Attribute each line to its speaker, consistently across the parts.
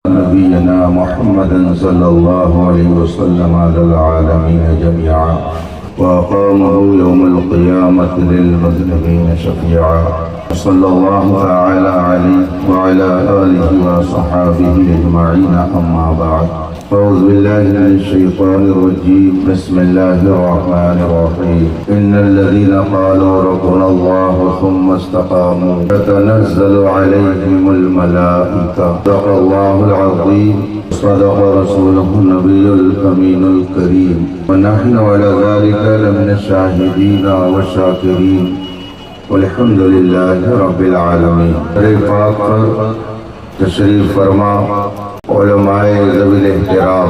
Speaker 1: نبينا محمد صلى الله عليه وسلم على العالمين جميعا وأقامه يوم القيامة للمذنبين شفيعا صلى الله تعالى عليه وعلى آله وصحابه أجمعين أما بعد أعوذ بالله من الشيطان الرجيم بسم الله الرحمن الرحيم إن الذين قالوا ربنا الله ثم استقاموا تتنزل عليهم الملائكة صدق الله العظيم صدق رسوله النبي الأمين الكريم ونحن على ذلك لمن الشاهدين والشاكرين والحمد لله رب العالمین۔ پاک پر تشریف فرما علماء ذوی الاحترام،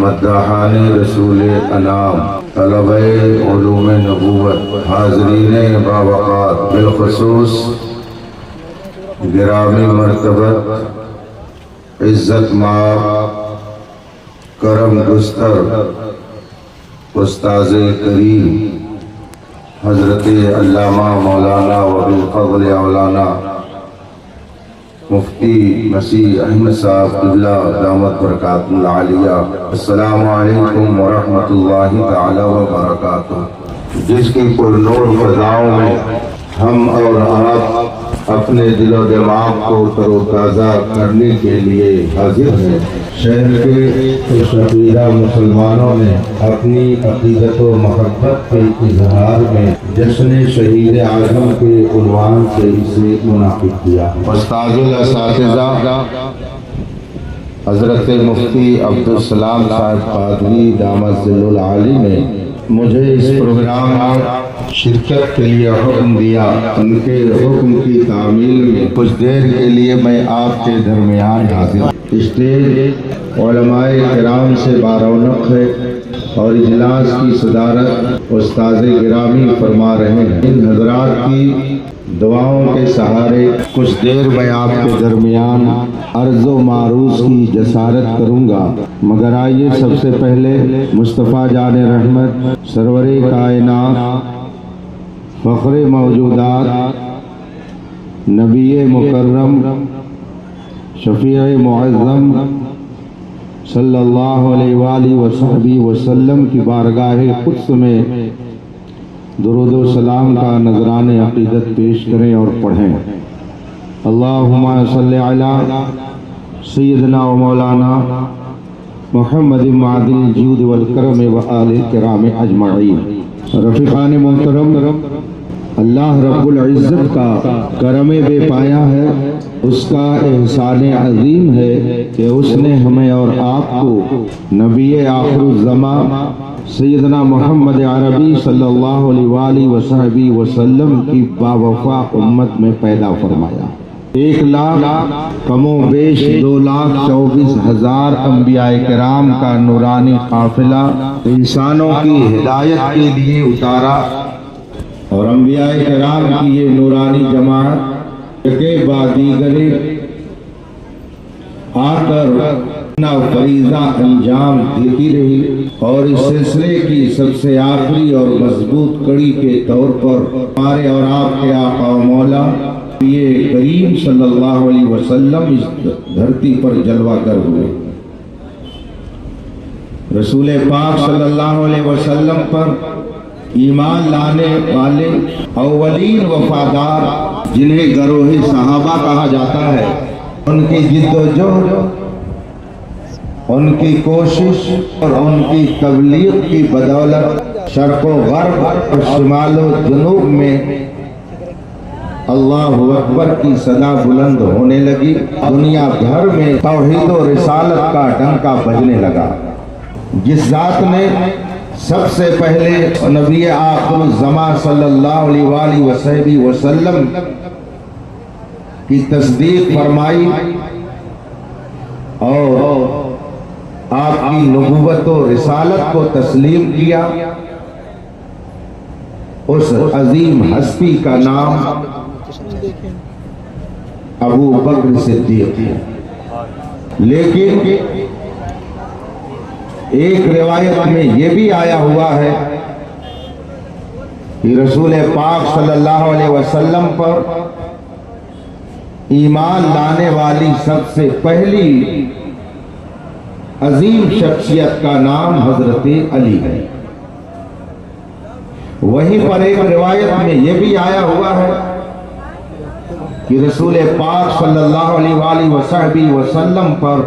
Speaker 1: مداحان رسول انام، طلبہ علوم نبوت، حاضرین باوقار، بالخصوص گرامی مرتبت، عزت مآب، کرم گستر استاذ کریم حضرت علامہ مولانا وبالفضل اولانا مفتی مسیح احمد صاحب قبلہ دامت برکات العالیہ، السلام علیکم ورحمۃ اللہ تعالی وبرکاتہ۔ جس کی پرنور فضاؤں میں ہم اور آپ اپنے دل و دماغ کو تر و تازہ کرنے کے لیے حاضر ہیں، شہر کے خوش عقیدہ مسلمانوں نے اپنی عقیدت و محبت کے اظہار میں جشن شہید اعظم کے عنوان سے اسے منعقد کیا۔ استاذ الاساتذہ حضرت مفتی عبدالسلام صاحب قادری دامت ظل العالی نے مجھے اس پروگرام میں شرکت کے لیے حکم دیا۔ ان کے حکم کی تعمیل میں کچھ دیر کے لیے میں آپ کے درمیان حاضر ہوں۔ اسٹیج علماء کرام سے بارونق ہے اور اجلاس کی صدارت استاذ گرامی فرما رہے ہیں۔ ان حضرات کی دعاؤں کے سہارے کچھ دیر میں آپ کے درمیان عرض و معروض کی جسارت کروں گا، مگر آئیے سب سے پہلے مصطفیٰ جان رحمت، سرور کائنات، فخر موجودات، نبی مکرم، شفیع معظم صلی اللہ علیہ وآلہ وصحبہ وسلم کی بارگاہ قدس میں درود و سلام کا نذران عقیدت پیش کریں اور پڑھیں۔ اللہم صلی علی سیدنا و مولانا محمد معدن الجود والکرم و آل کرام اجمعین۔ رفیقان محترم، اللہ رب العزت کا کرم بے پایا ہے، اس کا احسان عظیم ہے کہ اس نے ہمیں اور آپ کو نبی آخر الزمان سیدنا محمد عربی صلی اللہ علیہ وآلہ وصحبہ وسلم کی باوفا امت میں پیدا فرمایا۔ 1,00,000 کم و بیش 2,24,000 انبیاء کرام کا نورانی قافلہ انسانوں کی ہدایت کے لیے اتارا، اور انبیاء کرام کی یہ نورانی جماعت کے بعد دیگرے آ کر اپنا فریضہ انجام دیتی رہی، اور اس سلسلے کی سب سے آخری اور مضبوط کڑی کے طور پر ہمارے اور آپ کے آقا و مولا یہ کریم صلی اللہ علیہ وسلم اس دھرتی پر جلوہ گر ہوئے۔ رسول پاک صلی اللہ علیہ وسلم پر ایمان لانے والے اولین وفادار، جنہیں گروہ صحابہ کہا جاتا ہے، ان کی جد و جہد، ان کی کوشش اور ان کی تبلیغ کی بدولت شرق و غرب اور شمال و جنوب میں اللہ اکبر کی صدا بلند ہونے لگی، دنیا بھر میں توحید و رسالت کا ڈنکا بجنے لگا۔ جس ذات نے سب سے پہلے نبی آخر الزمان صلی اللہ علیہ وآلہ وصحبہ وسلم کی تصدیق فرمائی اور آپ کی نبوت و رسالت کو تسلیم کیا، اس عظیم ہستی کا نام ابو بکر صدیق ہے۔ لیکن ایک روایت میں یہ بھی آیا ہوا ہے کہ رسول پاک صلی اللہ علیہ وسلم پر ایمان لانے والی سب سے پہلی عظیم شخصیت کا نام حضرت علی ہے۔ وہیں پر ایک روایت میں یہ بھی آیا ہوا ہے کہ رسول پاک صلی اللہ علیہ وآلہ وسلم پر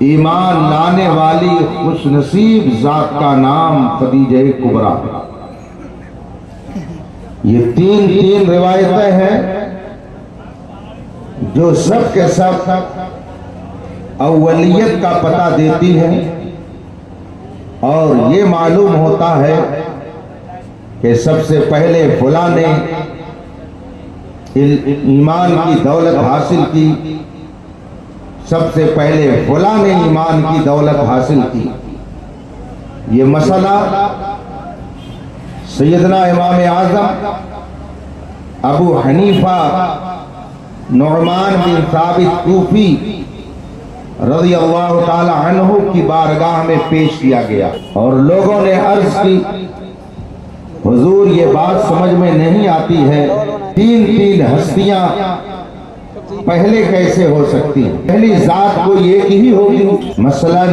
Speaker 1: ایمان لانے والی خوش نصیب ذات کا نام خدیجہ کبریٰ ہے۔ یہ تین روایتیں ہیں جو سب کے سب اولیت کا پتہ دیتی ہیں، اور یہ معلوم ہوتا ہے کہ سب سے پہلے فلاں نے ایمان کی دولت حاصل کی، سب سے پہلے فلاں نے ایمان کی دولت حاصل کی۔ یہ مسئلہ سیدنا امام اعظم ابو حنیفہ نعمان بن ثابت کوفی رضی اللہ تعالی عنہ کی بارگاہ میں پیش کیا گیا، اور لوگوں نے عرض کی حضور یہ بات سمجھ میں نہیں آتی ہے، تین ہستیاں پہلے کیسے ہو سکتی ہیں؟ پہلی ذات کوئی ایک ہی ہوگی۔ مثلا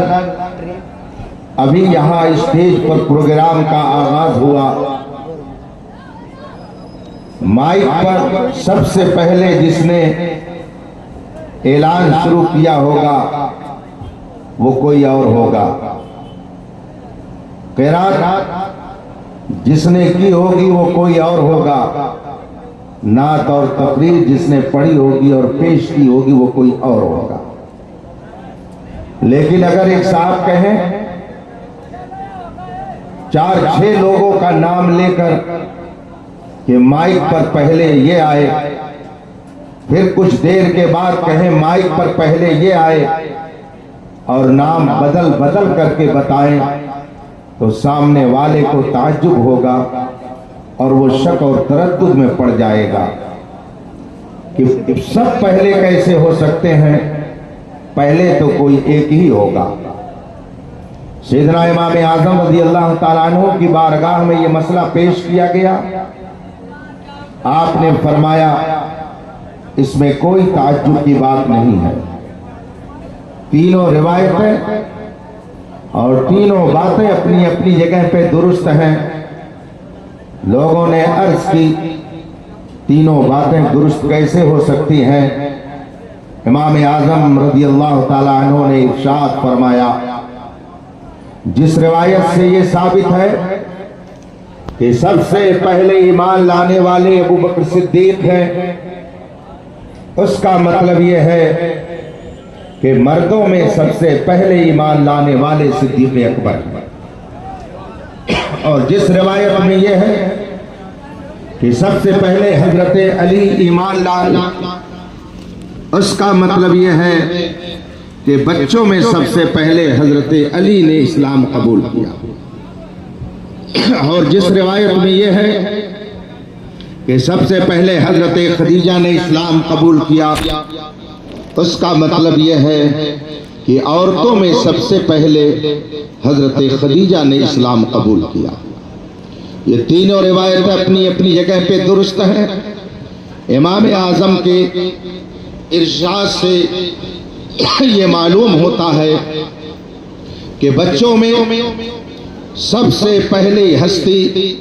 Speaker 1: ابھی یہاں اسٹیج پر پروگرام کا آغاز ہوا، مائک پر سب سے پہلے جس نے اعلان شروع کیا ہوگا وہ کوئی اور ہوگا، قرات جس نے کی ہوگی وہ کوئی اور ہوگا، نعت اور تقریر جس نے پڑھی ہوگی اور پیش کی ہوگی وہ کوئی اور ہوگا۔ لیکن اگر ایک صاحب کہیں 4-6 لوگوں کا نام لے کر کہ مائک پر پہلے یہ آئے، پھر کچھ دیر کے بعد کہیں مائک پر پہلے یہ آئے، اور نام بدل بدل کر کے بتائیں، تو سامنے والے کو تعجب ہوگا اور وہ شک اور تردد میں پڑ جائے گا کہ سب پہلے کیسے ہو سکتے ہیں، پہلے تو کوئی ایک ہی ہوگا۔ سیدنا امام اعظم رضی اللہ تعالیٰ عنہ کی بارگاہ میں یہ مسئلہ پیش کیا گیا، آپ نے فرمایا اس میں کوئی تعجب کی بات نہیں ہے، تینوں روایتیں اور تینوں باتیں اپنی اپنی جگہ پہ درست ہیں۔ لوگوں نے عرض کی تینوں باتیں درست کیسے ہو سکتی ہیں؟ امام اعظم رضی اللہ تعالیٰ عنہ نے ارشاد فرمایا، جس روایت سے یہ ثابت ہے کہ سب سے پہلے ایمان لانے والے ابو بکر صدیق ہیں، اس کا مطلب یہ ہے کہ مردوں میں سب سے پہلے ایمان لانے والے صدیق اکبر ہیں۔ اور جس روایت میں یہ ہے کہ سب سے پہلے حضرت علی ایمان لانا، اس کا مطلب یہ ہے کہ بچوں میں سب سے پہلے حضرت علی نے اسلام قبول کیا۔ اور جس روایت میں یہ ہے کہ سب سے پہلے حضرت خدیجہ نے اسلام قبول کیا، اس کا مطلب یہ ہے کہ عورتوں میں سب سے پہلے حضرت خدیجہ نے اسلام قبول کیا۔ یہ تینوں روایتیں اپنی اپنی جگہ پہ درست ہیں۔ امام اعظم کے ارشاد سے یہ معلوم ہوتا ہے کہ بچوں میں سب سے پہلی ہستی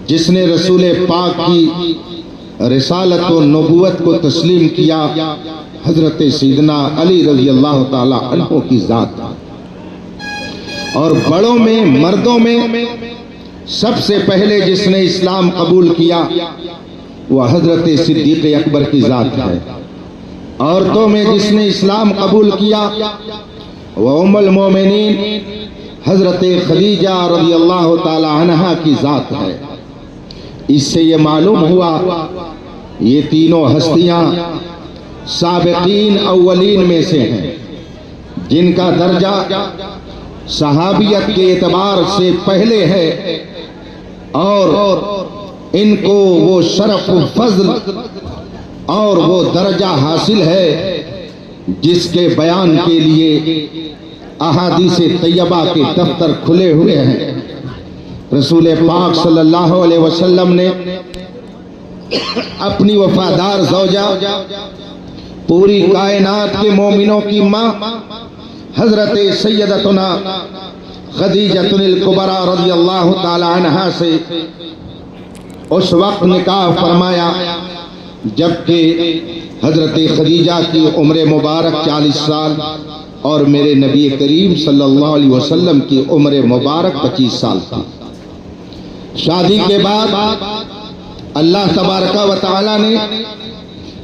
Speaker 1: جس نے رسول پاک کی رسالت و نبوت کو تسلیم کیا، حضرت سیدنا علی رضی اللہ تعالی عنہ کی ذات۔ اور بڑوں میں مردوں میں سب سے پہلے جس نے اسلام قبول کیا وہ حضرت صدیق اکبر کی ذات ہے۔ عورتوں میں جس نے اسلام قبول کیا وہ ام المومنین حضرت خدیجہ رضی اللہ تعالی عنہا کی ذات ہے۔ اس سے یہ معلوم ہوا یہ تینوں ہستیاں سابقین اولین میں سے ہیں، جن کا درجہ صحابیت کے اعتبار سے پہلے ہے، اور ان کو وہ شرف و فضل اور وہ درجہ حاصل ہے جس کے بیان کے لیے احادیث طیبہ کے دفتر کھلے ہوئے ہیں۔ رسول پاک صلی اللہ علیہ وسلم نے اپنی وفادار زوجہ، پوری کائنات کے مومنوں کی ماں حضرت سیدتنا خدیجۃ الکبریٰ رضی اللہ تعالی عنہا سے اس وقت نکاح فرمایا جبکہ حضرت خدیجہ کی عمر مبارک 40 سال اور میرے نبی کریم صلی اللہ علیہ وسلم کی عمر مبارک 25 سال تھی۔ شادی کے بعد اللہ تبارک و تعالی نے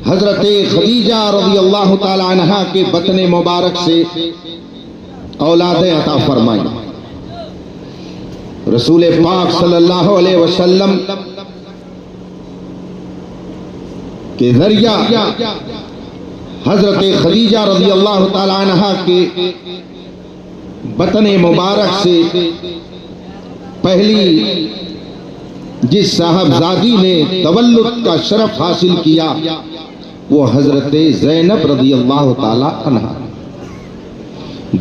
Speaker 1: حضرت خدیجہ رضی اللہ تعالی عنہا کے بطن مبارک سے اولادیں عطا فرمائی۔ رسول پاک صلی اللہ علیہ وسلم کے ذریعہ حضرت خدیجہ رضی اللہ تعالی عنہا کے بطن مبارک سے پہلی جس صاحبزادی نے تولد کا شرف حاصل کیا وہ حضرت زینب رضی اللہ تعالی عنہا۔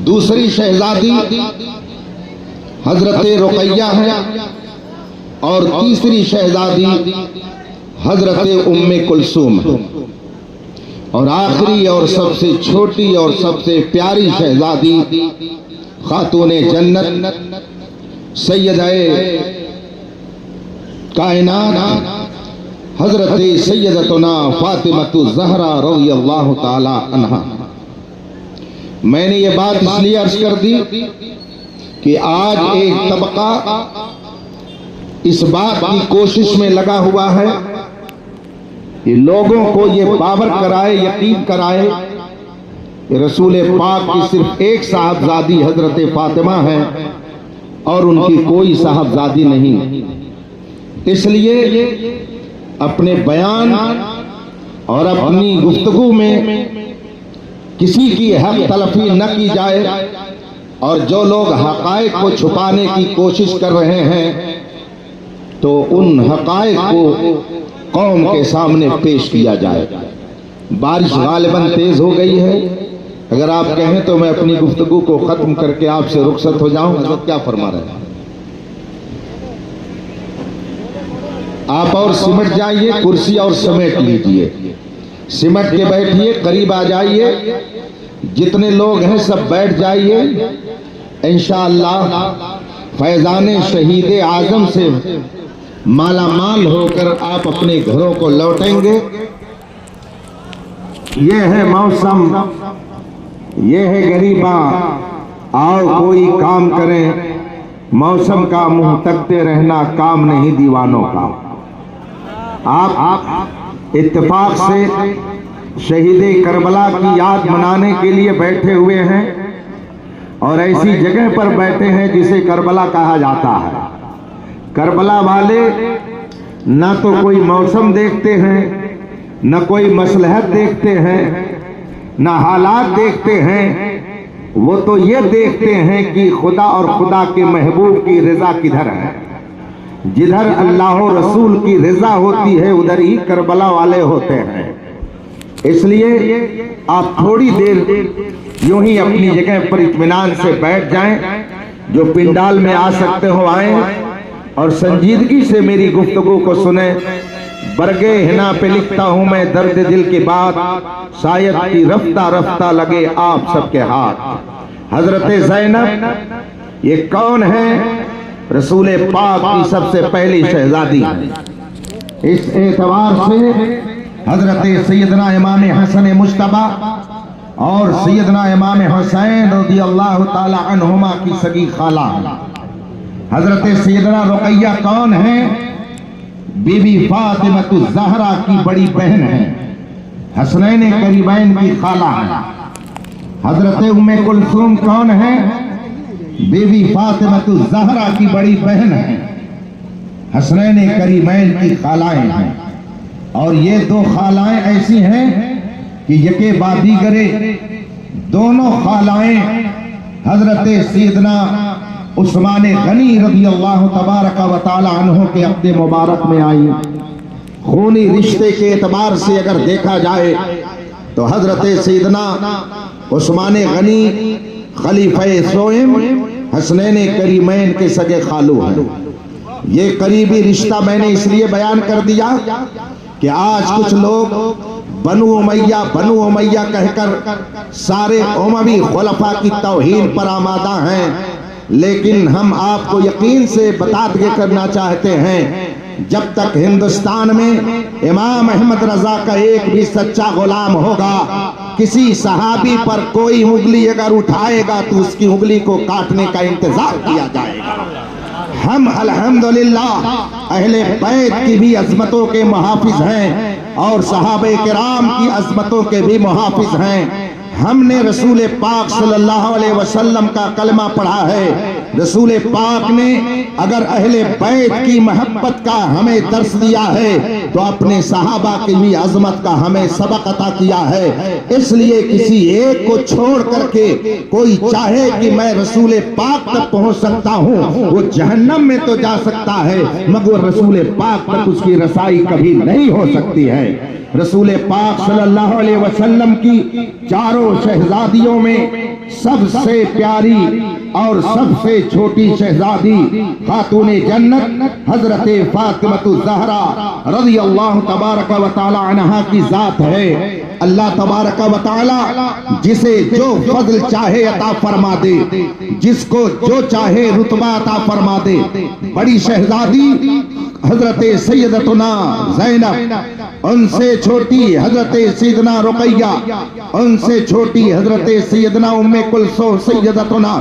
Speaker 1: دوسری شہزادی حضرت رقیہ ہے اور تیسری شہزادی حضرت ام کلثوم ہے، اور آخری اور سب سے چھوٹی اور سب سے پیاری شہزادی خاتون جنت سیدہ کائنات حضرت سیدتنا فاطمۃ الزہرا رضی اللہ تعالی عنہا۔ میں نے یہ بات اس لیے عرض کر دی کہ آج ایک طبقہ اس بات کی کوشش میں لگا ہوا ہے کہ لوگوں کو یہ باور کرائے، یقین کرائے کہ رسول پاک کی صرف ایک صاحبزادی حضرت فاطمہ ہے اور ان کی کوئی صاحبزادی نہیں۔ اس لیے اپنے بیان اور اپنی گفتگو میں کسی کی حق تلفی نہ کی جائے، اور جو لوگ حقائق کو چھپانے کی کوشش کر رہے ہیں تو ان حقائق کو قوم کے سامنے پیش کیا جائے۔ بارش غالباً تیز ہو گئی ہے، اگر آپ کہیں تو میں اپنی گفتگو کو ختم کر کے آپ سے رخصت ہو جاؤں۔ حضرت کیا فرما رہے ہیں؟ آپ اور سمٹ جائیے، کرسی اور سمیٹ لیجئے، سمٹ کے بیٹھیے، قریب آ جائیے، جتنے لوگ ہیں سب بیٹھ جائیے۔ انشاءاللہ فیضان شہید اعظم سے مالا مال ہو کر آپ اپنے گھروں کو لوٹیں گے۔ یہ ہے موسم، یہ ہے غریباں، آؤ کوئی کام کریں، موسم کا منہ تکتے رہنا کام نہیں دیوانوں کا۔ آپ اتفاق سے شہید کربلا کی یاد منانے کے لیے بیٹھے ہوئے ہیں، اور ایسی جگہ پر بیٹھے ہیں جسے کربلا کہا جاتا ہے۔ کربلا والے نہ تو کوئی موسم دیکھتے ہیں، نہ کوئی مصلحت دیکھتے ہیں، نہ حالات دیکھتے ہیں، وہ تو یہ دیکھتے ہیں کہ خدا اور خدا کے محبوب کی رضا کدھر ہے۔ جدھر اللہ و رسول کی رضا ہوتی ہے ادھر ہی کربلا والے ہوتے ہیں۔ اس لیے آپ تھوڑی دیر یوں ہی اپنی جگہ پر اطمینان سے بیٹھ جائیں، جو پنڈال میں آ سکتے ہو آئیں اور سنجیدگی سے میری گفتگو کو سنیں۔ برگے ہنا پہ لکھتا ہوں میں درد دل کی بات، شاید کی رفتہ رفتہ لگے آپ سب کے ہاتھ۔ حضرت زینب یہ کون ہے؟ رسول پاک کی سب سے پہلی شہزادی۔ اس اعتبار سے حضرت سیدنا امام حسن مجتبی اور سیدنا امام حسین رضی اللہ تعالی عنہما کی سگی خالہ۔ حضرت سیدنا رقیہ کون ہیں؟ بی بی فاطمۃ الزہرا کی بڑی بہن ہے، حسنین کریمین کی خالہ ہے۔ حضرت ام کلثوم کون ہے؟ بی بی فاطمۃ الزہرا کی بڑی بہن ہے، حسنین کریمین کی خالائیں ہیں۔ اور یہ دو خالائیں ایسی ہیں کہ یکے بعد دیگرے دونوں خالائیں حضرت سیدنا عثمان غنی رضی اللہ تبارک و تعالی عنہ کے عقد مبارک میں آئی۔ خونی رشتے کے اعتبار سے اگر دیکھا جائے تو حضرت سیدنا عثمان غنی خلیفہ سوئم حسنین کریمین کے سگے خالو ہیں۔ یہ قریبی رشتہ میں نے اس لیے بیان کر دیا کہ آج کچھ لوگ بنو امیہ کہہ کر سارے اموی خلفاء کی توہین پر آمادہ ہیں، لیکن ہم آپ کو یقین سے بتا دے کرنا چاہتے ہیں جب تک ہندوستان میں امام احمد رضا کا ایک بھی سچا غلام ہوگا، کسی صحابی پر کوئی انگلی اگر اٹھائے گا تو اس کی انگلی کو کاٹنے کا انتظار کیا جائے گا۔ ہم الحمدللہ اہل بیت کی بھی عظمتوں کے محافظ ہیں اور صحابہ کرام کی عظمتوں کے بھی محافظ ہیں۔ ہم نے رسول پاک صلی اللہ علیہ وسلم کا کلمہ پڑھا ہے۔ رسول پاک نے اگر اہل بیت کی محبت کا ہمیں درس دیا ہے تو اپنے صحابہ کی بھی عظمت کا ہمیں سبق عطا کیا ہے۔ اس لیے کسی ایک کو چھوڑ کر کے کوئی چاہے کہ میں رسول پاک تک پہنچ سکتا ہوں، وہ جہنم میں تو جا سکتا ہے مگر رسول پاک تک اس کی رسائی کبھی نہیں ہو سکتی ہے۔ رسول پاک صلی اللہ علیہ وسلم کی چاروں شہزادیوں میں سب سے پیاری اور سب سے چھوٹی شہزادی خاتون جنت حضرت فاطمہ الزہرا رضی اللہ تبارک و تعالی عنہا کی ذات ہے۔ اللہ تبارک و تعالی جسے جو فضل چاہے عطا فرما دے، جس کو جو چاہے رتبہ عطا فرما دے۔ بڑی شہزادی حضرت سیدتنا زینب، ان سے چھوٹی حضرت سیدنا رقیہ، ان سے چھوٹی حضرت سیدنا ام کلثوم سیدتنا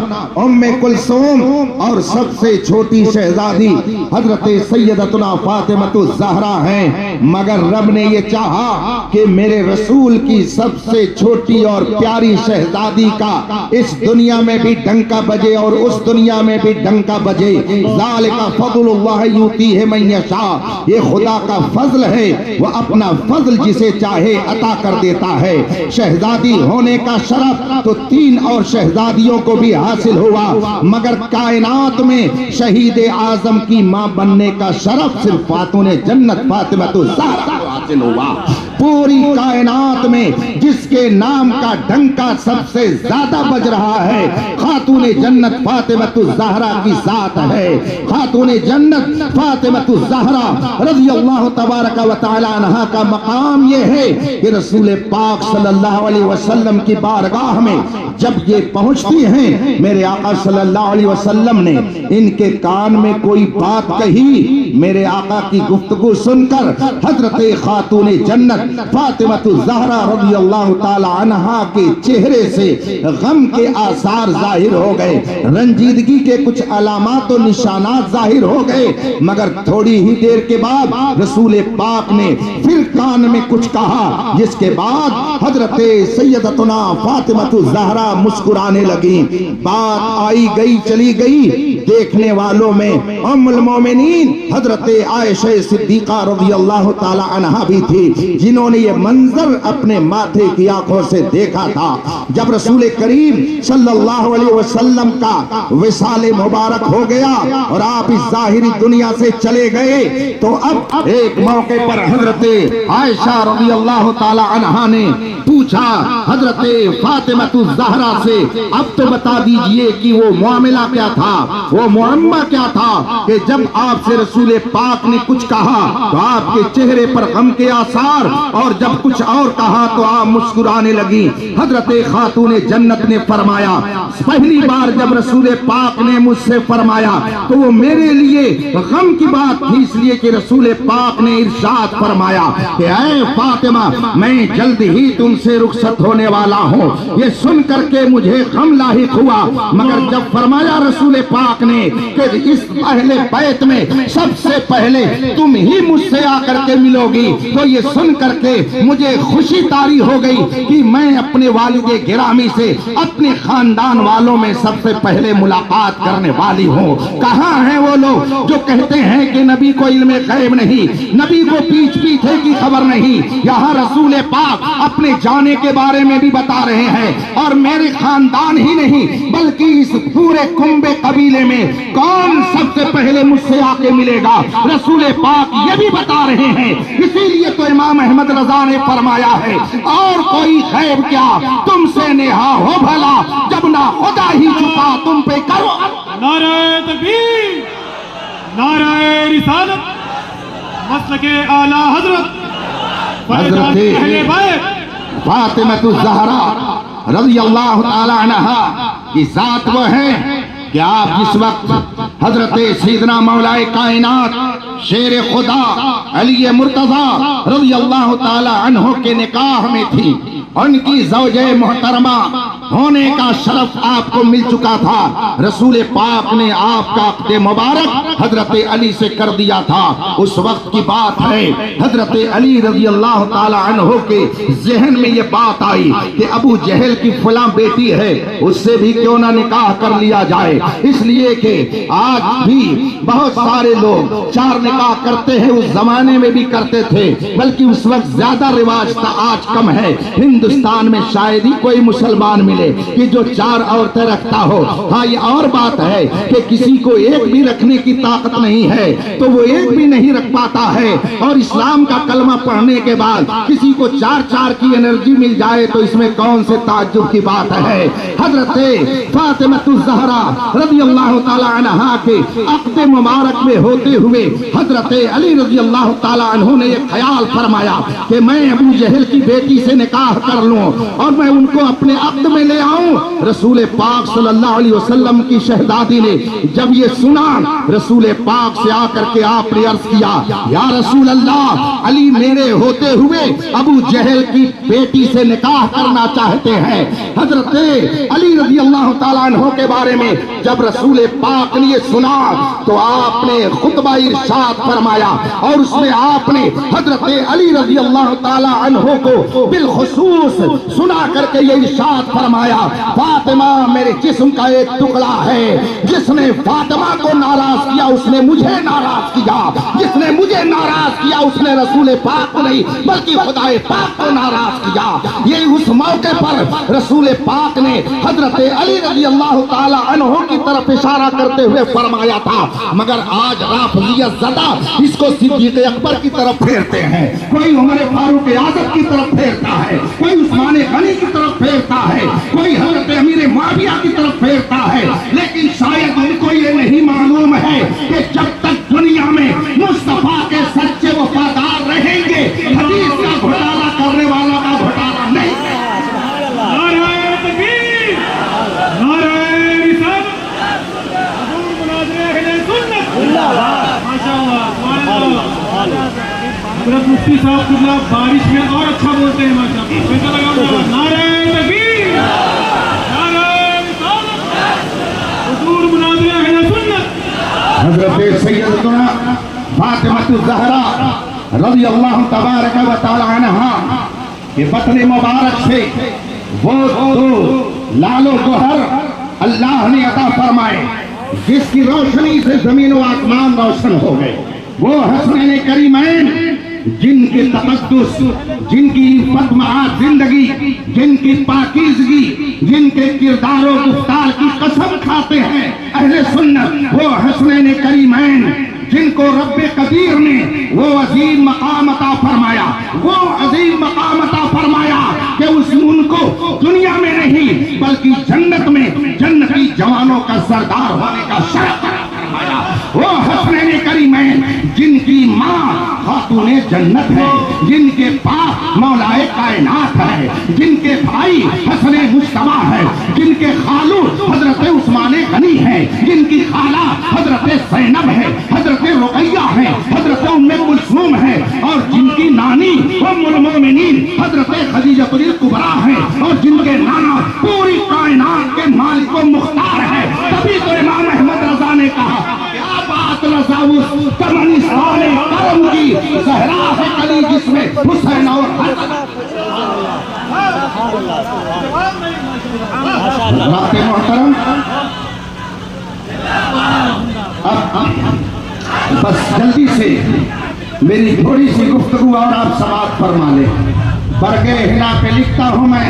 Speaker 1: ام کلثوم، اور سب سے چھوٹی شہزادی حضرت سیدتنا فاطمہ الزہرا ہیں۔ مگر رب نے یہ چاہا کہ میرے رسول کی سب سے چھوٹی اور پیاری شہزادی کا اس دنیا میں بھی ڈنکا بجے اور اس دنیا میں بھی ڈنکا بجے۔ ذالک فضل اللہ یؤتیہ من یشاء، یہ خدا کا فضل ہے، وہ اپنا فضل جسے چاہے عطا کر دیتا ہے۔ شہزادی ہونے کا شرف تو 3 اور شہزادیوں کو بھی حاصل ہوا، مگر کائنات میں شہید اعظم کی ماں بننے کا شرف صرف خاتون جنت فاطمہ الزہرا کو حاصل ہوا۔ پوری کائنات میں جس کے نام کا ڈنکا سب سے زیادہ بج رہا ہے خاتون جنت فاطمہ الزہرا کی ذات ہے۔ خاتون جنت فاطمہ الزہرا رضی اللہ تبارک و تعالی عنہا کا مقام یہ ہے کہ رسول پاک صلی اللہ علیہ وسلم کی بارگاہ میں جب یہ پہنچتی ہیں، میرے آقا صلی اللہ علیہ وسلم نے ان کے کان میں کوئی بات کہی، میرے آقا کی گفتگو سن کر حضرت خاتون جنت فاطمہ الزہرا رضی اللہ تعالی عنہا کے چہرے سے غم کے آثار ظاہر ہو گئے، رنجیدگی کے کچھ علامات و نشانات ظاہر ہو گئے۔ مگر تھوڑی ہی دیر کے بعد رسول پاک نے پھر کان میں کچھ کہا، جس کے بعد حضرت سیدتنا فاطمہ الزہرا مسکرانے لگیں۔ بات آئی گئی چلی گئی، دیکھنے والوں میں ام المومنین حضرت عائشہ صدیقہ رضی اللہ تعالی عنہا بھی تھی، جنہوں نے یہ منظر اپنے ماتھے کی آنکھوں سے دیکھا تھا۔ جب رسول کریم صلی اللہ علیہ وسلم کا وصال مبارک ہو گیا اور آپ اس ظاہری دنیا سے چلے گئے تو اب ایک موقع پر حضرت عائشہ رضی اللہ تعالی عنہا نے پوچھا حضرت فاطمہ الزہرا سے، اب تو بتا دیجئے کہ وہ معاملہ کیا تھا، وہ معمہ کیا تھا کہ جب آپ سے رسول پاک نے کچھ کہا تو آپ کے چہرے پر غم کے آثار، اور جب کچھ اور کہا تو آپ مسکرانے لگی۔ حضرت خاتون جنت نے فرمایا، پہلی بار جب رسول پاک نے مجھ سے فرمایا تو وہ میرے لیے غم کی بات تھی، اس لیے کہ رسول پاک نے ارشاد فرمایا کہ اے فاطمہ میں جلد ہی تم سے رخصت ہونے والا ہوں۔ یہ سن کر کے مجھے غم لاحق ہوا، مگر جب فرمایا رسول پاک نے کہ اس اہل بیت میں سب سے پہلے تم ہی مجھ سے آ کر کے ملو گی، تو یہ سن کر کے مجھے خوشی طاری ہو گئی کہ میں اپنے والد گرامی سے اپنے خاندان والوں میں سب سے پہلے ملاقات کرنے والی ہوں۔ کہاں ہیں وہ لوگ جو کہتے ہیں کہ نبی کو علم غیب نہیں، نبی کو پیچھ پیچھے کی خبر نہیں؟ یہاں رسول پاک اپنے جانے کے بارے میں بھی بتا رہے ہیں، اور میرے خاندان ہی نہیں بلکہ اس پورے کنبے قبیلے میں کون سب سے پہلے مجھ سے آ کے ملے گا، رسول پاک یہ بھی بتا رہے ہیں۔ اسی لیے تو امام احمد رضا نے فرمایا ہے، اور کوئی غیب کیا تم سے نہا ہو بھلا، جب نہ خدا ہی چھپا تم پہ کرو۔
Speaker 2: نعرہ تکبیر، نعرہ رسالت، مسلک اعلی حضرت
Speaker 1: حضرت فاطمہ الزہرا رضی اللہ تعالی عنہا کی ذات وہ ہے کہ آپ جس وقت حضرت سیدنا مولا کائنات شیر خدا علی مرتضی رضی اللہ تعالی عنہ کے نکاح میں تھی، ان کی زوجہ محترمہ ہونے کا شرف آپ کو مل چکا تھا، رسول پاک نے آپ کا عقد مبارک حضرت علی سے کر دیا تھا۔ اس وقت کی بات ہے، حضرت علی رضی اللہ تعالی عنہ کے ذہن میں یہ بات آئی کہ ابو جہل کی فلاں بیٹی ہے، اس سے بھی کیوں نہ نکاح کر لیا جائے، اس لیے کہ آج بھی بہت سارے لوگ 4 نکاح کرتے ہیں، اس زمانے میں بھی کرتے تھے، بلکہ اس وقت زیادہ رواج تھا، آج کم ہے۔ ہندوستان میں شاید ہی کوئی مسلمان ملے کہ جو 4 عورتیں رکھتا ہو۔ ہاں یہ اور بات ہے کہ کسی کو ایک بھی رکھنے کی طاقت نہیں ہے تو وہ ایک بھی نہیں رکھ پاتا ہے، اور اسلام کا کلمہ پڑھنے کے بعد کسی کو 4 کی انرجی مل جائے تو اس میں کون سے تعجب کی بات ہے۔ حضرت فاطمہ الزہرا رضی اللہ تعالی عنہا کے عقد مبارک میں ہوتے ہوئے حضرت علی رضی اللہ تعالی عنہ نے یہ خیال فرمایا کہ میں ابو جہل کی بیٹی سے نکاح کر لوں اور میں ان کو اپنے عقد میں لے آؤں۔ رسول پاک صلی اللہ علیہ وسلم کی شہزادی نے جب یہ سنا، رسول پاک سے آ کر کے آپ نے عرض کیا، یا رسول اللہ، علی میرے ہوتے ہوئے ابو جہل کی بیٹی سے نکاح کرنا چاہتے ہیں۔ حضرت علی رضی اللہ تعالیٰ عنہ کے بارے میں جب رسول پاک نے یہ سنا تو آپ نے خطبہ ارشاد فرمایا، اور اس میں آپ نے حضرت علی رضی اللہ تعالیٰ عنہ کو بالخصوص سنا کر کے یہ ارشاد فرمایا، فاطمہ میرے جسم کا ایک ٹکڑا ہے، جس نے فاطمہ کو ناراض کیا اس نے مجھے ناراض کیا، جس نے مجھے ناراض کیا اس نے رسول پاک کو نہیں بلکہ خدا پاک کو ناراض کیا۔ یہ اس موقع پر رسول پاک نے حضرت علی رضی اللہ تعالی عنہ کی طرف اشارہ کرتے ہوئے فرمایا تھا، مگر آج رافضیت زدہ اس کو صدیق اکبر کی طرف پھیرتے ہیں، کوئی عمر فاروق اعظم کی طرف پھیرتا ہے، کوئی عثمان غنی کی طرف پھیرتا ہے، کوئی حضرت امیر معاویہ کی طرف پھیرتا ہے، لیکن شاید ان کو یہ نہیں معلوم ہے کہ جب تک دنیا میں مصطفیٰ کے سچے وفادار رہیں گے، حدیث کا گھوٹالا کرنے والا کا گھوٹالا نہیں ہے۔
Speaker 2: نعرہ تکبیر، نعرہ رسالت، حضور مناظر اہل سنت، ماشاءاللہ حضرت مفتی صاحب قبلہ بارش میں اور اچھا بولتے ہیں ماشاءاللہ۔ نعرہ تکبیر، نعرہ رسالت، حضور مناظر اہل سنت۔
Speaker 1: حضرت سیدنا فاطمہ الزہرا رضی اللہ تبارک و تعالی عنہا کے بطن مبارک سے وہ 2 لال و گوہر اللہ نے عطا فرمائے جس کی روشنی سے زمین و آسمان روشن ہو گئے، وہ حسنین کریمین جن کے تقدس، جن کی فتمعات زندگی، جن کی پاکیزگی، جن کے کردار و گفتار کی قسم کھاتے ہیں اہل سنت، وہ حسنین کریمین جن کو رب قدیر نے وہ عظیم مقام عطا فرمایا، وہ عظیم مقام عطا فرمایا کہ ان کو دنیا میں نہیں بلکہ جنت میں جنتی جوانوں کا سردار ہونے کا شرف فرمایا۔ وہ حسنین کریمین جن کی ماں خاتون جنت ہے، جن کے پاس مولا کائنات ہے، جن کے بھائی حسن مجتبیٰ ہے، جن کے خالو حضرت عثمان غنی ہے، جن کی خالہ حضرت زینب ہے، حضرت رقیہ ہے، حضرت ام کلثوم ہے، اور جن کی نانی ام المومنین حضرت خدیجہ الکبریٰ ہے، اور جن کے نانا پوری کائنات کے مالک و مختار ہے۔ تبھی تو امام احمد رضا نے کہا کیا بات لساؤس کمنستان کرم کی زہرا ہے کلی جس میں حسین اور حسن۔ رات محترم، بس جلدی سے میری تھوڑی سی گفتگو اور آپ سماعت فرما لیں۔ برگے ہلا پہ لکھتا ہوں میں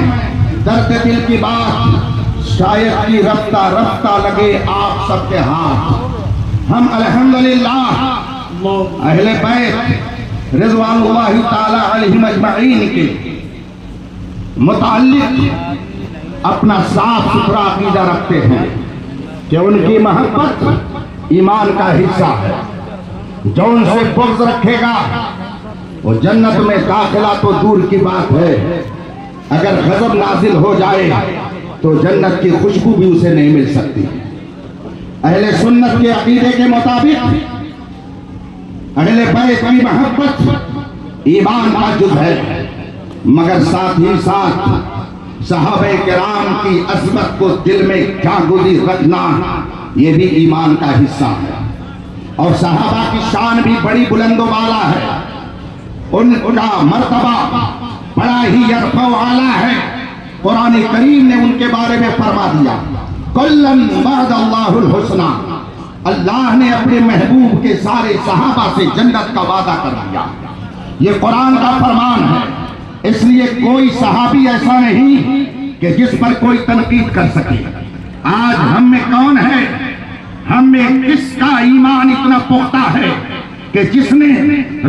Speaker 1: درد دل کی بات، شاید کی رفتہ رفتہ لگے آپ سب کے ہاتھ۔ ہم الحمدللہ اہل بیت رضوان اللہ تعالی علیہم اجمعین کے متعلق اپنا صاف ستھرا عقیدہ رکھتے ہیں کہ ان کی محبت ایمان کا حصہ ہے، جو ان سے بغض رکھے گا وہ جنت میں داخلہ تو دور کی بات ہے، اگر غضب نازل ہو جائے تو جنت کی خوشبو بھی اسے نہیں مل سکتی۔ اہل سنت کے عقیدے کے مطابق اہل بیت کی محبت ایمان کا جز ہے، مگر ساتھ ہی ساتھ صحابہ کرام کی عظمت کو دل میں جاگزی رکھنا یہ بھی ایمان کا حصہ ہے۔ اور صحابہ کی شان بھی بڑی بلند و بالا ہے، ان کا مرتبہ بڑا ہی یرفع و اعلیٰ ہے۔ قرآن کریم نے ان کے بارے میں فرما دیا کلن وعد اللہ الحسنی، اللہ نے اپنے محبوب کے سارے صحابہ سے جنت کا وعدہ کر دیا۔ یہ قرآن کا فرمان ہے، اس لیے کوئی صحابی ایسا نہیں کہ جس پر کوئی تنقید کر سکے۔ آج ہم میں کون ہے، ہم میں کس کا ایمان اتنا پختہ ہے کہ جس نے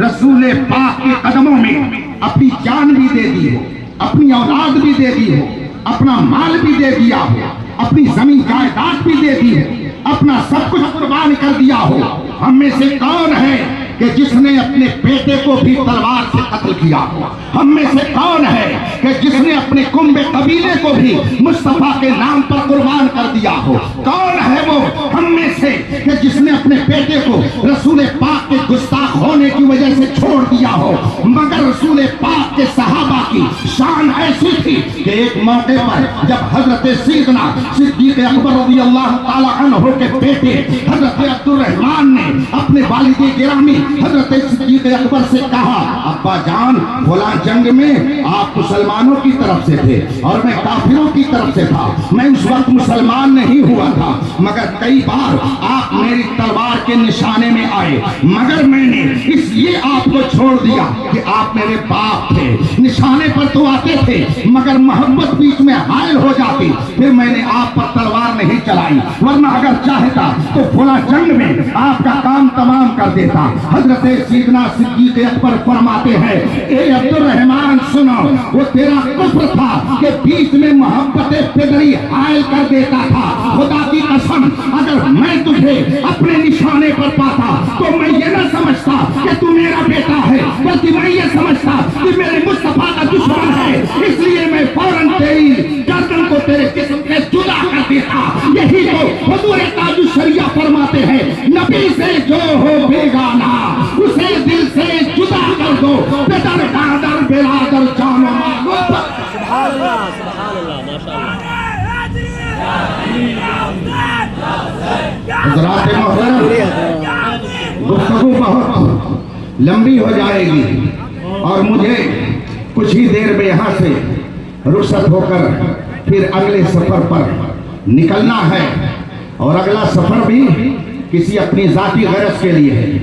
Speaker 1: رسول پاک کے قدموں میں اپنی جان بھی دے دی ہو، اپنی اولاد بھی دے دی ہو، اپنا مال بھی دے دیا ہو، اپنی زمین جائیداد بھی دے دی ہو، اپنا سب کچھ قربان کر دیا ہو۔ ہم میں سے کون ہے کہ جس نے اپنے بیٹے کو بھی تلوار سے قتل کیا ہو؟ ہم میں سے کون ہے کہ جس نے اپنے کنبے قبیلے کو بھی مصطفیٰ کے نام پر قربان کر دیا ہو؟ کون ہے وہ ہم میں سے کہ جس نے اپنے بیٹے کو رسول پاک کے گستاخ ہونے کی وجہ سے چھوڑ دیا ہو؟ مگر رسول پاک کے صحابہ کی شان ایسی تھی کہ ایک موقع پر جب حضرت سیدنا صدیق اکبر رضی اللہ تعالی عنہ کے بیٹے حضرت عبد الرحمن نے اپنے والد گرامی حضرت صدیق اکبر سے کہا ابا جان فلاں جنگ میں آپ مسلمانوں کی طرف سے تھے اور میں کافروں کی طرف سے تھا، میں اس وقت مسلمان نہیں ہوا تھا، مگر کئی بار آپ میری تلوار کے نشانے میں آئے، مگر میں نے اس لیے آپ کو چھوڑ دیا کہ آپ میرے باپ تھے، نشانے پر تو آتے تھے مگر محبت بیچ میں حائل ہو جاتی، پھر میں نے آپ پر تلوار نہیں چلائی، ورنہ اگر چاہتا تو فلاں جنگ میں آپ کا کام تمام کر دیتا۔ حضرت سیدنا صدیق اکبر فرماتے ہیں اے عبد الرحمن سنو، وہ تیرا کفر تھا کہ بیچ میں محبت پدری حائل کر دیتا تھا، خدا کی قسم اگر میں تجھے اپنے نشانے پر پاتا تو میں یہ نہ سمجھتا کہ تو میرا بیٹا ہے، بلکہ میں یہ سمجھتا کہ میرے مصطفیٰ کا دشمن ہے، اس لیے میں فوراً تیری گردن کو تیرے جسم سے جدا کر دیتا۔ یہی تو حضور تاج الشریعہ فرماتے ہیں نبی سے جو ہو بیگانہ اسے دل سے جدا کر دو، پدر دادر برادر جانو
Speaker 3: سبحان اللہ سبحان اللہ ماشاءاللہ۔
Speaker 1: حضرات محترم، گفتگو بہت لمبی ہو جائے گی اور مجھے کچھ ہی دیر میں یہاں سے رخصت ہو کر پھر اگلے سفر پر نکلنا ہے، اور اگلا سفر بھی کسی اپنی ذاتی غرض کے لیے ہے،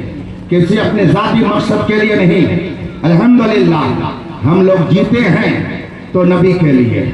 Speaker 1: کسی اپنے ذاتی مقصد کے لیے نہیں۔ الحمدللہ ہم لوگ جیتے ہیں تو نبی کے لیے،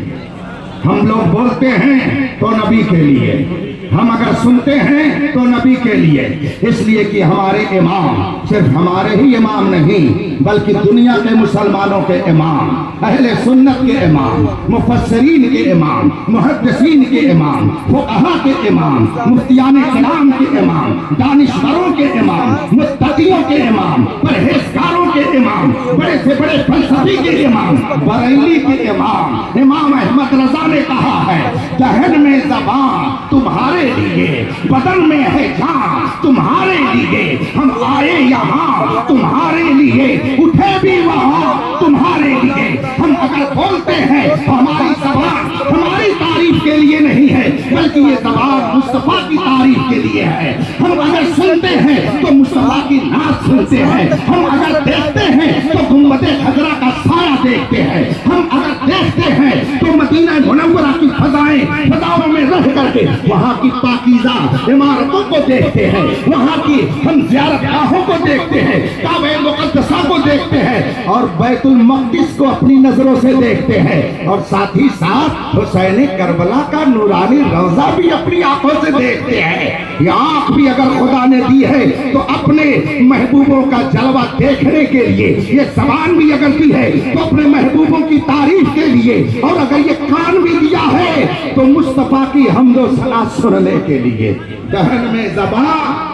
Speaker 1: ہم لوگ بولتے ہیں تو نبی کے لیے، ہم اگر سنتے ہیں تو نبی کے لیے، اس لیے کہ ہمارے امام صرف ہمارے ہی امام نہیں بلکہ دنیا کے مسلمانوں کے امام، اہل سنت کے امام، مفسرین کے امام، محدثین کے امام، فقہاء کے امام، مفتیان کرام کے امام، دانشوروں کے امام، متقیوں کے امام، پرہیزگاروں کے امام، بڑے سے بڑے فلسفی کے امام، بریلی کے امام، امام احمد رضا نے کہا ہے ذہن میں زبان تمہارے لیے، بدن میں ہے جان تمہارے لیے، ہم آئے یہاں تمہارے لیے، اٹھے بھی وہاں تمہارے لیے۔ ہم اگر بولتے ہیں تو ہماری زبان ہماری تعریف کے لیے نہیں ہے بلکہ یہ زبان مصطفیٰ کی تعریف کے لیے ہے۔ ہم اگر سنتے ہیں تو مصطفیٰ کی نعت سنتے ہیں، ہم اگر دیکھتے ہیں تو گنبد خضرا کا سایہ دیکھتے ہیں، ہم اگر دیکھتے ہیں تو مدینہ منورہ کی فضاؤں میں رہ کر کے وہاں کی پاکیزہ عمارتوں کو دیکھتے ہیں، وہاں کی ہم زیارت گاہوں کو دیکھتے ہیں، کعبہ مقدسہ کو دیکھتے ہیں اور بیت المقدس کو اپنی نظروں سے دیکھتے ہیں، اور ساتھ ہی ساتھ حسین کربلا کا نورانی روضہ بھی اپنی آنکھوں سے دیکھتے ہیں۔ یہ آنکھ بھی اگر خدا نے دی ہے تو اپنے محبوبوں کا جلوہ دیکھنے کے لیے، یہ زبان بھی اگر دی ہے تو اپنے محبوبوں کی تعریف کے لیے، اور اگر یہ کان بھی دیا ہے تو مصطفیٰ کی حمد و ثنا سننے کے لیے۔ دہن میں زبان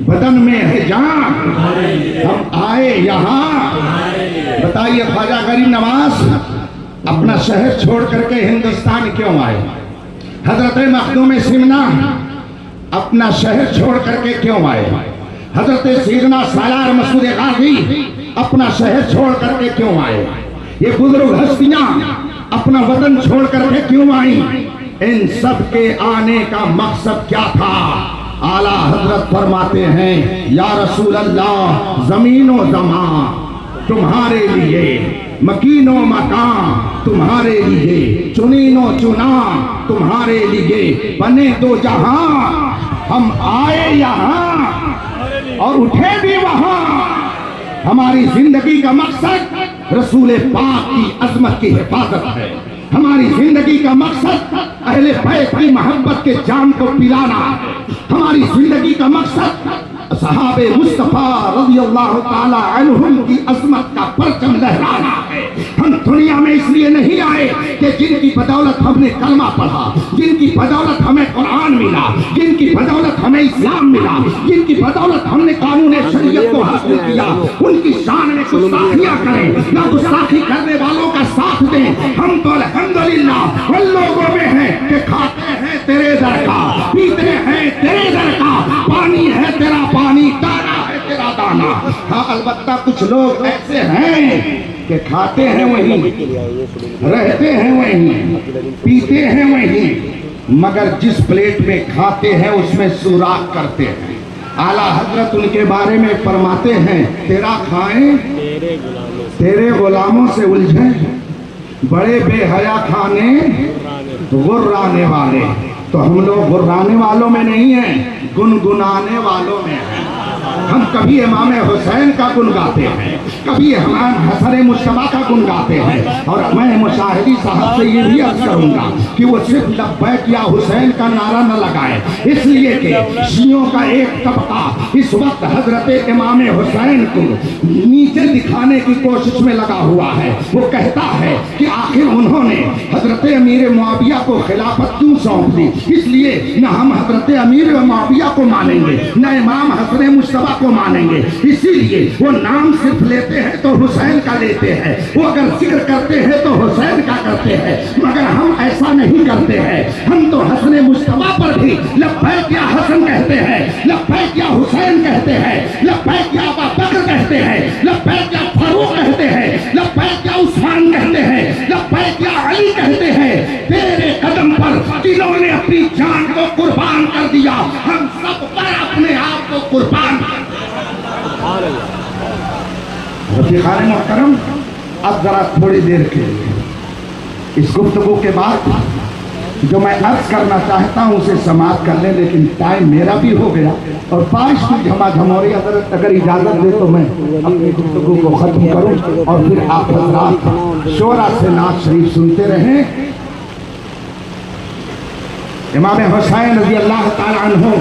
Speaker 1: بدن میں ہے جان، ہم آئے یہاں۔ بتائیے خواجہ غریب نواز اپنا شہر چھوڑ کر کے ہندوستان کیوں آئے؟ حضرت مخدوم سمنا اپنا شہر چھوڑ کر کے کیوں آئے؟ حضرت سیدنا سالار مسعود غازی اپنا شہر چھوڑ کر کے کیوں آئے؟ یہ بزرگ ہستیاں اپنا وطن چھوڑ کر کے کیوں آئیں؟ ان سب کے آنے کا مقصد کیا تھا؟ اعلیٰ حضرت فرماتے ہیں یا رسول اللہ زمین و زمان تمہارے لیے، مکین و مکان تمہارے لیے، چنین و چنا تمہارے لیے، بنے دو جہاں ہم آئے یہاں اور اٹھے بھی وہاں۔ ہماری زندگی کا مقصد رسول پاک کی عظمت کی حفاظت ہے، ہماری زندگی کا مقصد اہل بیت کی محبت کے جام کو پلانا ہے، ہماری زندگی کا مقصد صحابہ مصطفیٰ رضی اللہ تعالی عنہم کی عظمت کا پرچم لہرانا ہے۔ ہم دنیا میں اس لیے نہیں آئے کہ جن کی بدولت ہم نے کلمہ پڑھا، جن کی بدولت ہمیں قرآن ملا، جن کی بدولت ہمیں اسلام ملا، جن کی بدولت ہم نے قانون شریعت کو حاصل کیا، ان کی شان میں گستاخیاں کریں، نہ گستاخی کرنے والوں کا ساتھ دیں۔ ہم تو الحمدللہ ان لوگوں میں ہیں کہ کھاتے ہیں تیرے در کا، پیتے ہیں تیرے در کا، پانی ہے تیرا پانی، دانا ہے تیرا دانا۔ ہاں البتہ کچھ لوگ ایسے ہیں کہ کھاتے ہیں وہیں، رہتے ہیں وہیں، پیتے ہیں وہیں، مگر جس پلیٹ میں کھاتے ہیں اس میں سوراخ کرتے ہیں۔ اعلیٰ حضرت ان کے بارے میں فرماتے ہیں تیرا کھائیں تیرے غلاموں سے الجھیں، بڑے بے حیا کھانے غرانے والے۔ تو ہم لوگ غرانے والوں میں نہیں ہیں، گنگنانے والوں میں ہیں۔ ہم کبھی امام حسین کا گن گاتے ہیں، کبھی امام حسن مجتبیٰ کا گن گاتے ہیں، اور میں مشاہدی صاحب سے یہ بھی عرض کروں گا کہ وہ صرف لبیک یا حسین کا نعرہ نہ لگائے، اس لیے کہ شیعوں کا ایک طبقہ اس وقت حضرت امام حسین کو نیچے دکھانے کی کوشش میں لگا ہوا ہے۔ وہ کہتا ہے کہ آخر انہوں نے حضرت امیر معاویہ کو خلافت کیوں سونپ دی، اس لیے نہ ہم حضرت امیر معاویہ کو مانیں گے نہ امام حسن مجتبیٰ کو مانیں گے۔ اسی لیے وہ نام صرف لیتے ہیں تو حسین کا لیتے ہیں، وہ اگر ذکر کرتے ہیں تو حسین کا کرتے ہیں، مگر ہم ایسا نہیں کرتے ہیں۔ ہم تو حسن مجتبیٰ پر بھی لبیک یا حسن کہتے ہیں، لبیک یا حسین کہتے ہیں، لبیک یا ابا بکر کہتے ہیں، لبیک یا فاروق کہتے ہیں، لبیک یا عثمان کہتے ہیں، لبیک یا علی کہتے ہیں۔ تیرے قدم پر جنہوں نے اپنی جان کو قربان کر دیا، ہم سب پر اپنے آپ کو قربان کر دیا۔ رفیقان محترم، اب ذرا تھوڑی دیر کے اس گفتگو کے بعد جو میں عرض کرنا چاہتا ہوں اسے سماعت کر لیں، لیکن ٹائم میرا بھی ہو گیا اور بارش کی جھما جھموری اگر اجازت دے تو میں اپنی گفتگو کو ختم کروں اور پھر آپ حضرات شورا سے نعت شریف سنتے رہیں۔ امام حسین رضی اللہ تعالی عنہ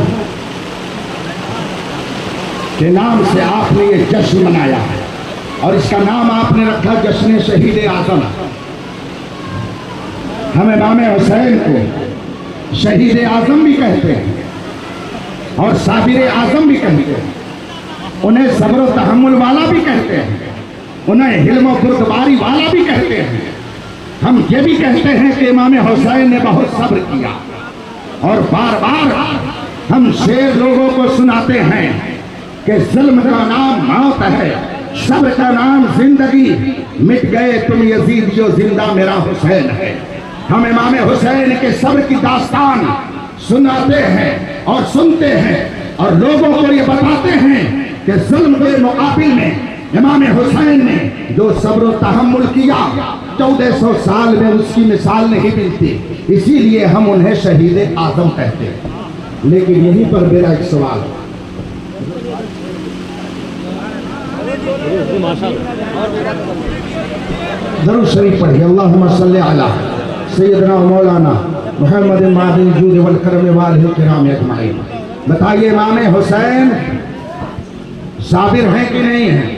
Speaker 1: کے نام سے آپ نے یہ جشن منایا ہے اور اس کا نام آپ نے رکھا جشن شہید اعظم۔ ہم امام حسین کو شہید اعظم بھی کہتے ہیں اور صابر اعظم بھی کہتے ہیں، انہیں صبر و تحمل والا بھی کہتے ہیں، انہیں حلم و بردباری والا بھی کہتے ہیں۔ ہم یہ بھی کہتے ہیں کہ امام حسین نے بہت صبر کیا، اور بار بار ہم شعر لوگوں کو سناتے ہیں کہ ظلم کا نام موت ہے، صبر کا نام زندگی، مٹ گئے تم یزید جو زندہ میرا حسین ہے۔ ہم امام حسین کے صبر کی داستان سناتے ہیں اور سنتے ہیں اور لوگوں کو یہ بتاتے ہیں کہ ظلم کے مقابل میں امام حسین نے جو صبر و تحمل کیا 1400 سال میں اس کی مثال نہیں ملتی، اسی لیے ہم انہیں شہید اعظم کہتے ہیں۔ لیکن یہیں پر میرا ایک سوال ہے، درود شریف پڑھیے، اللہم صلی علی سیدنا و مولانا محمد معدن الجود والکرم والہ الکرام اجمعین۔ بتائیے امام حسین صابر ہیں کہ نہیں ہیں؟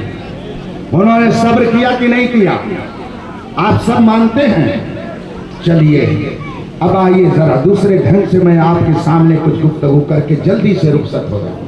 Speaker 1: انہوں نے صبر کیا کہ نہیں کیا؟ آپ سب مانتے ہیں؟ چلیے اب آئیے ذرا دوسرے ڈھنگ سے میں آپ کے سامنے کچھ گفتگو کر کے جلدی سے رخصت ہو جاؤں۔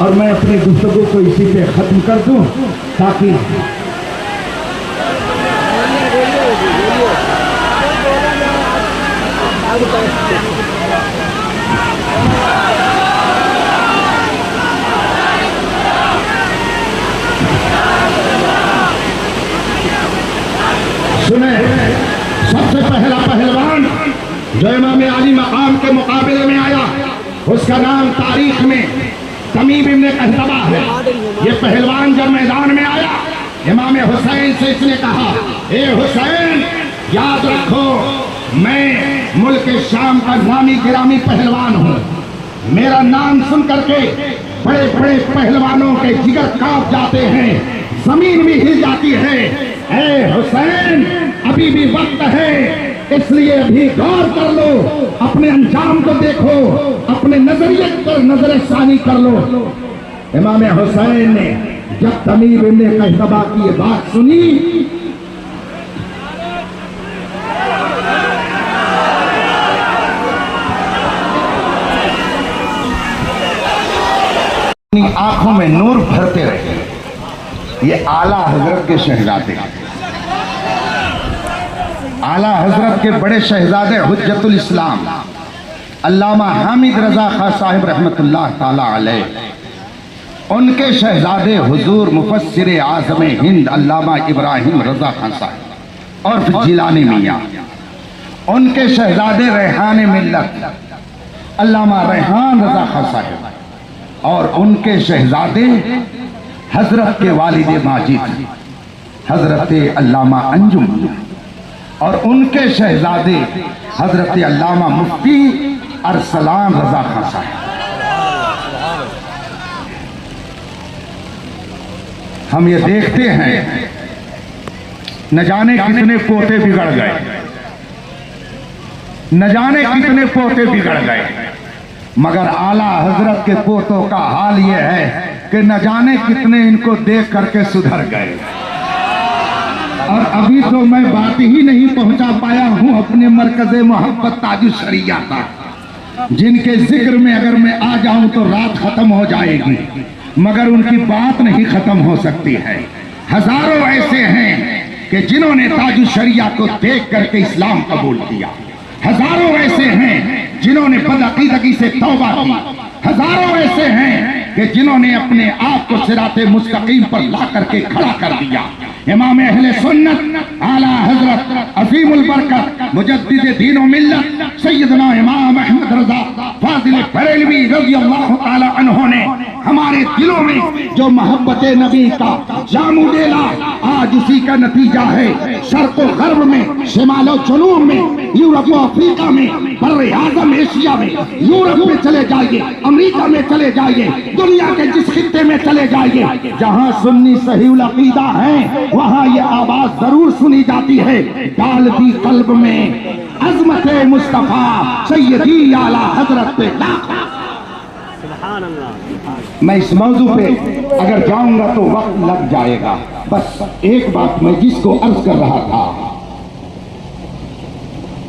Speaker 4: اور میں اپنی گفتگو کو اسی پہ ختم کر دوں تاکہ سنیں، سب سے پہلا پہلوان جو امام علی مقام کے مقابلے میں آیا اس کا نام تاریخ میں تمیم ابن قحطبہ ہے۔ یہ پہلوان جب میدان میں آیا امام حسین سے اس نے کہا، اے حسین یاد رکھو میں ملک شام کا نامی گرامی پہلوان ہوں، میرا نام سن کر کے بڑے بڑے پہلوانوں کے جگر کانپ جاتے ہیں، زمین بھی ہل جاتی ہے۔ اے حسین ابھی بھی وقت ہے، اس لیے ابھی غور کر لو، اپنے انجام کو دیکھو، اپنے نظریے پر نظر ثانی کر لو۔ امام حسین نے جب تمیم ابن قحطبہ کی یہ بات سنی اپنی آنکھوں میں نور بھرتے رہے، یہ اعلیٰ حضرت کے شہزادے، اعلیٰ حضرت کے بڑے شہزادے حجت الاسلام علامہ حامد رضا خان صاحب رحمت اللہ تعالی علیہ، ان کے شہزادے حضور مفسر اعظم ہند علامہ ابراہیم رضا خان صاحب اور جیلانی میاں، ان کے شہزادے ریحان ملت علامہ ریحان رضا خان صاحب، اور ان کے شہزادے حضرت کے والد ماجد حضرت علامہ انجم، اور ان کے شہزادے حضرت علامہ مفتی ارسلان رضا خان صاحب۔ ہم یہ دیکھتے ہیں نہ جانے کتنے پوتے بگڑ گئے، نہ جانے کتنے پوتے بگڑ گئے، مگر اعلیٰ حضرت کے پوتوں کا حال یہ ہے کہ نہ جانے کتنے ان کو دیکھ کر کے سدھر گئے۔ اور ابھی تو میں بات ہی نہیں پہنچا پایا ہوں اپنے مرکز محبت تاج الشریعہ کا، جن کے ذکر میں اگر میں آ جاؤں تو رات ختم ہو جائے گی، مگر ان کی بات نہیں ختم ہو سکتی ہے۔ ہزاروں ایسے ہیں کہ جنہوں نے تاج الشریعہ کو دیکھ کر کے اسلام قبول کیا، ہزاروں ایسے ہیں جنہوں نے بدعقیدگی سے توبہ کی، ہزاروں ایسے ہیں کہ جنہوں نے اپنے آپ کو صراط مستقیم پر لا کر کے کھڑا کر دیا۔ امام اہل سنت اعلیٰ حضرت عظیم البرکت مجدد دین و ملت سیدنا امام احمد رضا فاضل بریلوی رضی اللہ تعالی عنہ نے ہمارے دلوں میں جو محبت نبی کا جامو ڈیلا، آج اسی کا نتیجہ ہے شرق و غرب میں، شمال و جنوب میں، یورپ و افریقہ میں، بر اعظم ایشیا میں، یورپ میں چلے جائیے، امریکہ میں چلے جائیے، دنیا کے جس خطے میں چلے جائیے، جہاں سنی صحیح العقیدہ ہیں وہاں یہ آواز ضرور سنی جاتی ہے، ڈال دی قلب میں عظمت مصطفیٰ سیدی اعلیٰ حضرت۔ میں اس موضوع پہ اگر جاؤں گا تو وقت لگ جائے گا، بس ایک بات میں جس کو عرض کر رہا تھا،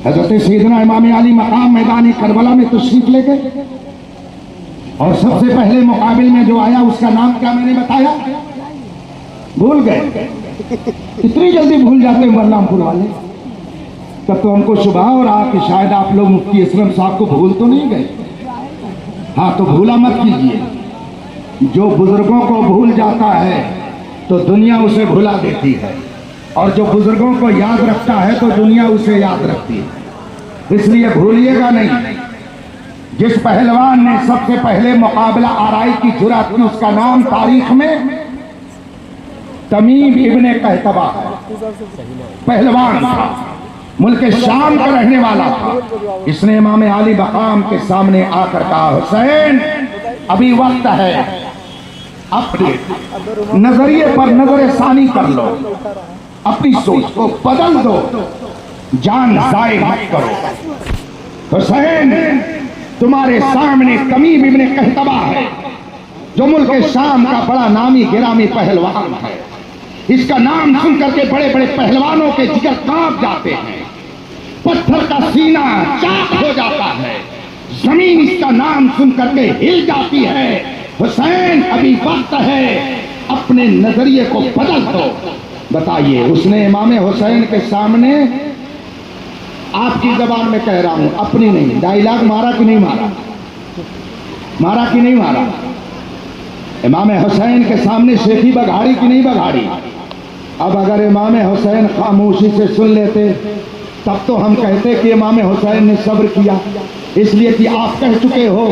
Speaker 4: حضرت سیدنا امام علی مقام میدان کربلا میں تشریف لے گئے، اور سب سے پہلے مقابل میں جو آیا اس کا نام کیا میں نے بتایا؟ بھول گئے؟ اتنی جلدی بھول جاتے ہیں برلام پور والے؟ تب تو ہم کو شبہ ہو رہا کہ شاید آپ لوگ مفتی اسلم صاحب کو بھول تو نہیں گئے۔ ہاں تو بھولا مت کیجئے، جو بزرگوں کو بھول جاتا ہے تو دنیا اسے بھلا دیتی ہے، اور جو بزرگوں کو یاد رکھتا ہے تو دنیا اسے یاد رکھتی ہے، اس لیے بھولیے گا نہیں۔ جس پہلوان نے سب سے پہلے مقابلہ آرائی کی جرأت کی اس کا نام تاریخ میں تمیم ابن قحطبہ پہلوان تھا، ملک شام کا رہنے والا تھا۔ اس نے امام علی مقام کے سامنے آ کر کہا، حسین ابھی وقت ہے، اپنے نظریے پر نظر ثانی کر لو، اپنی سوچ کو بدل دو، جان ضائع مت کرو۔ حسین تمہارے سامنے تمیم ابن قحطبہ ہے جو ملک شام کا بڑا نامی گرامی پہلوان ہے، اس کا نام سن کر کے بڑے بڑے پہلوانوں کے جگر کانپ جاتے ہیں، پتھر کا سینہ چاک ہو جاتا ہے، زمین اس کا نام سن کر کے ہل جاتی ہے، حسین ابھی وقت ہے، اپنے نظریے کو بدل دو۔ بتائیے، اس نے امام حسین کے سامنے، آپ کی زبان میں کہہ رہا ہوں، اپنی نہیں، ڈائیلاگ مارا کہ نہیں مارا؟ مارا کہ نہیں مارا؟ امام حسین کے سامنے شیخی بگاڑی کہ نہیں بگاڑی؟ اب اگر امام حسین خاموشی سے سن لیتے تب تو ہم کہتے کہ امام حسین نے صبر کیا، اس لیے کہ آپ کہہ چکے ہو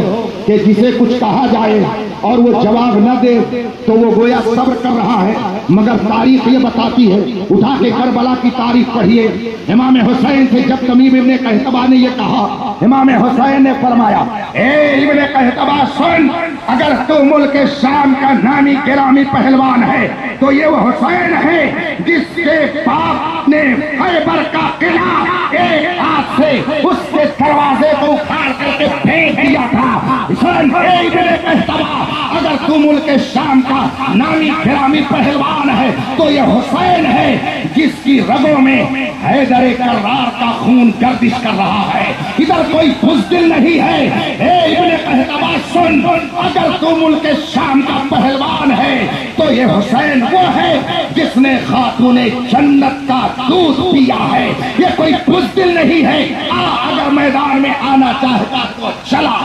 Speaker 4: کہ جسے کچھ کہا جائے اور وہ جواب نہ دے تو وہ گویا صبر کر رہا ہے، مگر تاریخ یہ بتاتی ہے، اٹھا کے کربلا کی تاریخ پڑھیے، امام حسین سے جب تمیم ابن قحطبہ نے یہ کہا، امام حسین نے فرمایا، اے ابن قحطبہ سن، اگر تو ملک شام کا نامی گرامی پہلوان ہے تو یہ وہ حسین ہے جس کے باپ نے خیبر کا قلعہ ایک ہاتھ سے اس کے دروازے کو اکھاڑ کر کے پھینک دیا تھا۔ سن اے ابن قحطبہ، اگر تو ملک شام کا نامی گرامی پہلوان ہے تو یہ حسین ہے جس کی رگوں میں حیدر کرار کا خون گردش کر رہا ہے، ادھر کوئی بزدل نہیں ہے۔ اے ابن قحطبہ سن، اگر تو ملک شام کا پہلوان ہے تو یہ حسین وہ ہے جس نے خاتون جنت کا دودھ پیا ہے، یہ کوئی بزدل نہیں ہے، اگر میدان میں آنا چاہتا تو چلا۔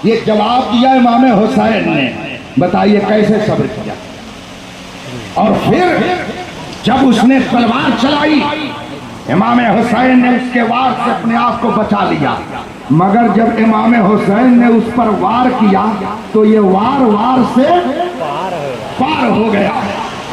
Speaker 4: یہ جواب دیا امام حسین نے، بتائیے کیسے صبر کیا۔ اور پھر جب اس نے تلوار چلائی، امام حسین نے اس کے وار سے اپنے آپ کو بچا لیا، مگر جب امام حسین نے اس پر وار کیا تو یہ وار سے پار ہو گیا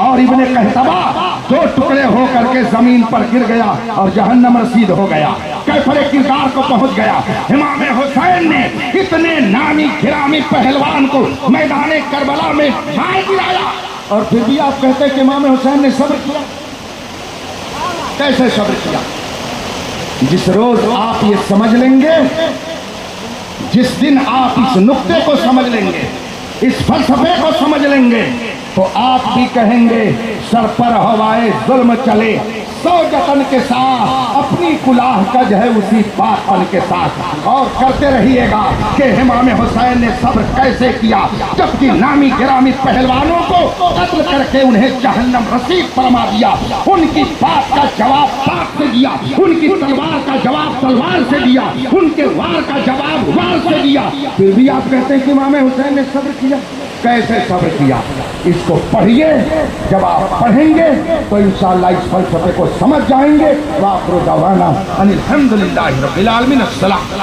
Speaker 4: اور ابن قحطبہ دو ٹکڑے ہو کر کے زمین پر گر گیا اور جہنم رسید ہو گیا، کیفر کردار کو پہنچ گیا۔ امام حسین نے اتنے نامی گرامی پہلوان کو میدان کربلا میں مار گرایا، اور پھر بھی آپ کہتے ہیں کہ امام حسین نے صبر کیا۔ کیسے صبر کیا؟ جس روز آپ یہ سمجھ لیں گے، جس دن آپ اس نقطے کو سمجھ لیں گے، اس فلسفے کو سمجھ لیں گے، تو آپ بھی کہیں گے سر پر ہوائے ظلم چلے، سو جتن کے ساتھ اپنی کلاہ کج ہے اسی پاک پن کے ساتھ۔ اور کرتے رہیے گا کہ امام حسین نے صبر کیسے کیا، جبکہ نامی گرامی پہلوانوں کو قتل کر کے انہیں جہنم رسید فرما دیا، ان کی بات کا جواب بات سے دیا، ان کی تلوار کا جواب تلوار سے دیا، ان کے وار کا جواب وار سے دیا، پھر بھی آپ کہتے ہیں کہ امام حسین نے صبر کیا۔ کیسے صبر کیا؟ اس کو پڑھیے، جب آپ پڑھیں گے تو انشاءاللہ اس فلسفے کو سمجھ جائیں گے۔ وآخر دعوانا ان الحمدللہ رب العالمین۔ السلام۔